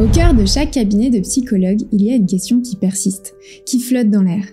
Au cœur de chaque cabinet de psychologue, il y a une question qui persiste, qui flotte dans l'air.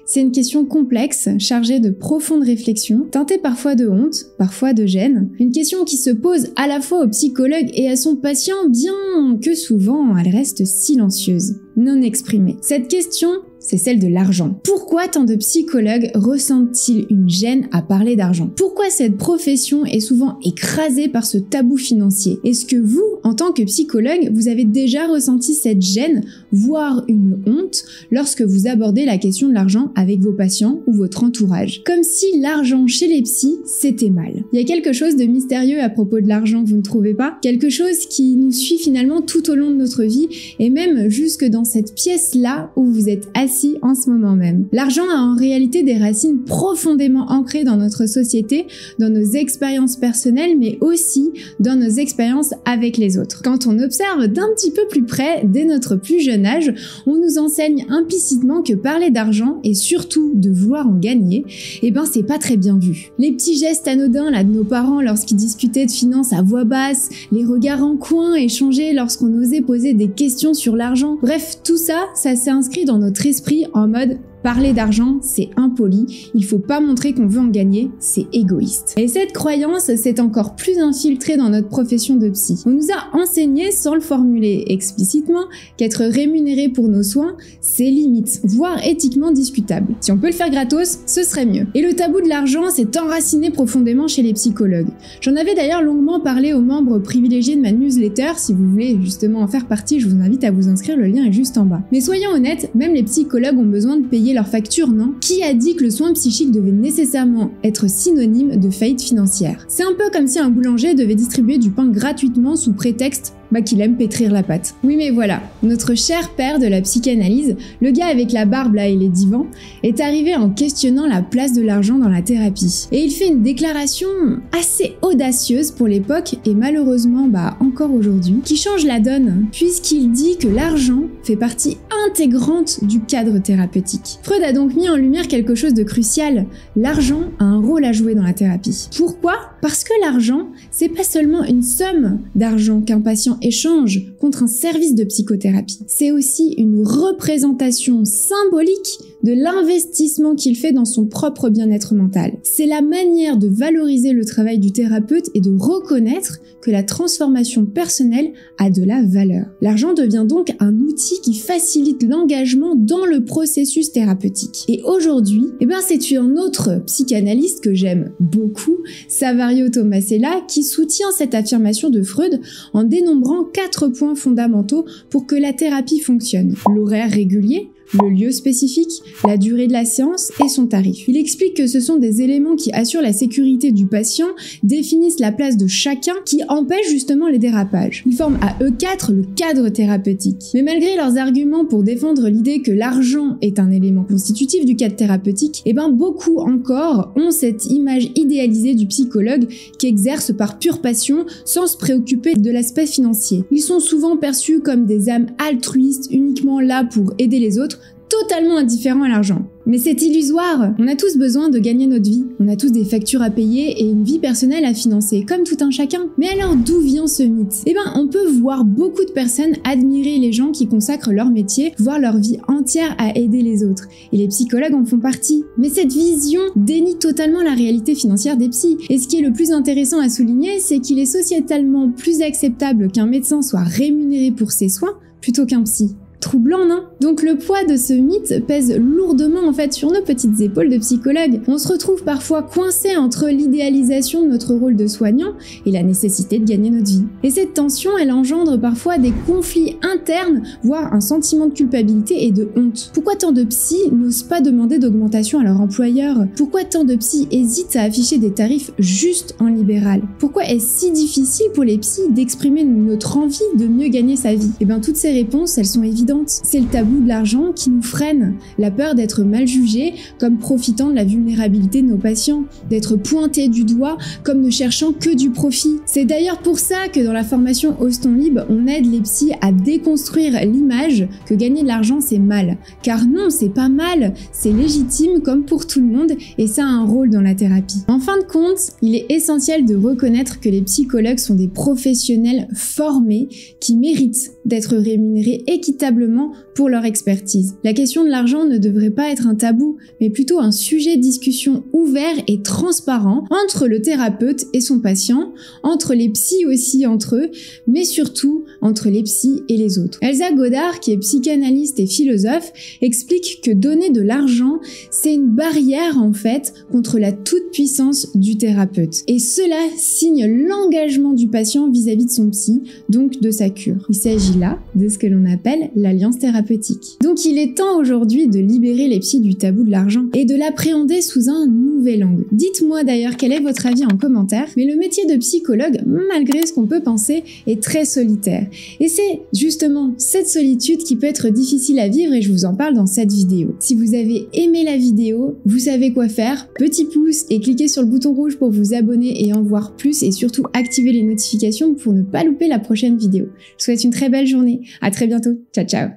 C'est une question complexe, chargée de profondes réflexions, teintée parfois de honte, parfois de gêne. Une question qui se pose à la fois au psychologue et à son patient, bien que souvent elle reste silencieuse, non exprimée. Cette question, c'est celle de l'argent. Pourquoi tant de psychologues ressentent-ils une gêne à parler d'argent? Pourquoi cette profession est souvent écrasée par ce tabou financier? Est-ce que vous, en tant que psychologue, vous avez déjà ressenti cette gêne, voire une honte, lorsque vous abordez la question de l'argent avec vos patients ou votre entourage? Comme si l'argent chez les psys, c'était mal. Il y a quelque chose de mystérieux à propos de l'argent, vous ne trouvez pas? Quelque chose qui nous suit finalement tout au long de notre vie, et même jusque dans cette pièce-là où vous êtes assis en ce moment même. L'argent a en réalité des racines profondément ancrées dans notre société, dans nos expériences personnelles, mais aussi dans nos expériences avec les autres. Quand on observe d'un petit peu plus près, dès notre plus jeune âge, on nous enseigne implicitement que parler d'argent, et surtout de vouloir en gagner, eh ben c'est pas très bien vu. Les petits gestes anodins là de nos parents lorsqu'ils discutaient de finances à voix basse, les regards en coin échangés lorsqu'on osait poser des questions sur l'argent, bref, tout ça, ça s'est inscrit dans notre esprit en mode parler d'argent, c'est impoli, il faut pas montrer qu'on veut en gagner, c'est égoïste. Et cette croyance s'est encore plus infiltrée dans notre profession de psy. On nous a enseigné, sans le formuler explicitement, qu'être rémunéré pour nos soins, c'est limite, voire éthiquement discutable. Si on peut le faire gratos, ce serait mieux. Et le tabou de l'argent s'est enraciné profondément chez les psychologues. J'en avais d'ailleurs longuement parlé aux membres privilégiés de ma newsletter, si vous voulez justement en faire partie, je vous invite à vous inscrire, le lien est juste en bas. Mais soyons honnêtes, même les psychologues ont besoin de payer leurs factures, non? Qui a dit que le soin psychique devait nécessairement être synonyme de faillite financière? C'est un peu comme si un boulanger devait distribuer du pain gratuitement sous prétexte qu'il aime pétrir la pâte. Oui mais voilà, notre cher père de la psychanalyse, le gars avec la barbe là et les divans, est arrivé en questionnant la place de l'argent dans la thérapie. Et il fait une déclaration assez audacieuse pour l'époque et malheureusement encore aujourd'hui, qui change la donne, puisqu'il dit que l'argent fait partie intégrante du cadre thérapeutique. Freud a donc mis en lumière quelque chose de crucial, l'argent a un rôle à jouer dans la thérapie. Pourquoi? Parce que l'argent, c'est pas seulement une somme d'argent qu'un patient échange contre un service de psychothérapie. C'est aussi une représentation symbolique de l'investissement qu'il fait dans son propre bien-être mental. C'est la manière de valoriser le travail du thérapeute et de reconnaître que la transformation personnelle a de la valeur. L'argent devient donc un outil qui facilite l'engagement dans le processus thérapeutique. Et aujourd'hui, c'est un autre psychanalyste que j'aime beaucoup, Savario Tomasella, qui soutient cette affirmation de Freud en dénombrant 4 points fondamentaux pour que la thérapie fonctionne. L'horaire régulier, le lieu spécifique, la durée de la séance et son tarif. Il explique que ce sont des éléments qui assurent la sécurité du patient, définissent la place de chacun, qui empêchent justement les dérapages. Ils forment à eux 4 le cadre thérapeutique. Mais malgré leurs arguments pour défendre l'idée que l'argent est un élément constitutif du cadre thérapeutique, beaucoup encore ont cette image idéalisée du psychologue qui exerce par pure passion sans se préoccuper de l'aspect financier. Ils sont souvent perçus comme des âmes altruistes uniquement là pour aider les autres, totalement indifférents à l'argent. Mais c'est illusoire. On a tous besoin de gagner notre vie. On a tous des factures à payer et une vie personnelle à financer, comme tout un chacun. Mais alors d'où vient ce mythe? On peut voir beaucoup de personnes admirer les gens qui consacrent leur métier, voire leur vie entière à aider les autres. Et les psychologues en font partie. Mais cette vision dénie totalement la réalité financière des psys. Et ce qui est le plus intéressant à souligner, c'est qu'il est sociétalement plus acceptable qu'un médecin soit rémunéré pour ses soins plutôt qu'un psy. Troublant, non? Donc le poids de ce mythe pèse lourdement sur nos petites épaules de psychologues. On se retrouve parfois coincé entre l'idéalisation de notre rôle de soignant et la nécessité de gagner notre vie. Et cette tension, elle engendre parfois des conflits internes, voire un sentiment de culpabilité et de honte. Pourquoi tant de psys n'osent pas demander d'augmentation à leur employeur? Pourquoi tant de psys hésitent à afficher des tarifs justes en libéral? Pourquoi est-ce si difficile pour les psys d'exprimer notre envie de mieux gagner sa vie? Toutes ces réponses, elles sont évidentes. C'est le tabou de l'argent qui nous freine, la peur d'être mal jugé comme profitant de la vulnérabilité de nos patients, d'être pointé du doigt comme ne cherchant que du profit. C'est d'ailleurs pour ça que dans la formation Oston Libre, on aide les psys à déconstruire l'image que gagner de l'argent c'est mal. Car non, c'est pas mal, c'est légitime comme pour tout le monde et ça a un rôle dans la thérapie. En fin de compte, il est essentiel de reconnaître que les psychologues sont des professionnels formés qui méritent d'être rémunérés équitablement pour leur expertise. La question de l'argent ne devrait pas être un tabou, mais plutôt un sujet de discussion ouvert et transparent entre le thérapeute et son patient, entre les psys aussi entre eux, mais surtout entre les psys et les autres. Elsa Godard, qui est psychanalyste et philosophe, explique que donner de l'argent, c'est une barrière en fait contre la toute-puissance du thérapeute. Et cela signe l'engagement du patient vis-à-vis de son psy, donc de sa cure. Il s'agit là de ce que l'on appelle l'alliance thérapeutique. Donc il est temps aujourd'hui de libérer les psys du tabou de l'argent et de l'appréhender sous un nouvel angle. Dites-moi d'ailleurs quel est votre avis en commentaire, mais le métier de psychologue, malgré ce qu'on peut penser, est très solitaire. Et c'est justement cette solitude qui peut être difficile à vivre et je vous en parle dans cette vidéo. Si vous avez aimé la vidéo, vous savez quoi faire, petit pouce et cliquez sur le bouton rouge pour vous abonner et en voir plus et surtout activer les notifications pour ne pas louper la prochaine vidéo. Je vous souhaite une très belle journée, à très bientôt, ciao ciao.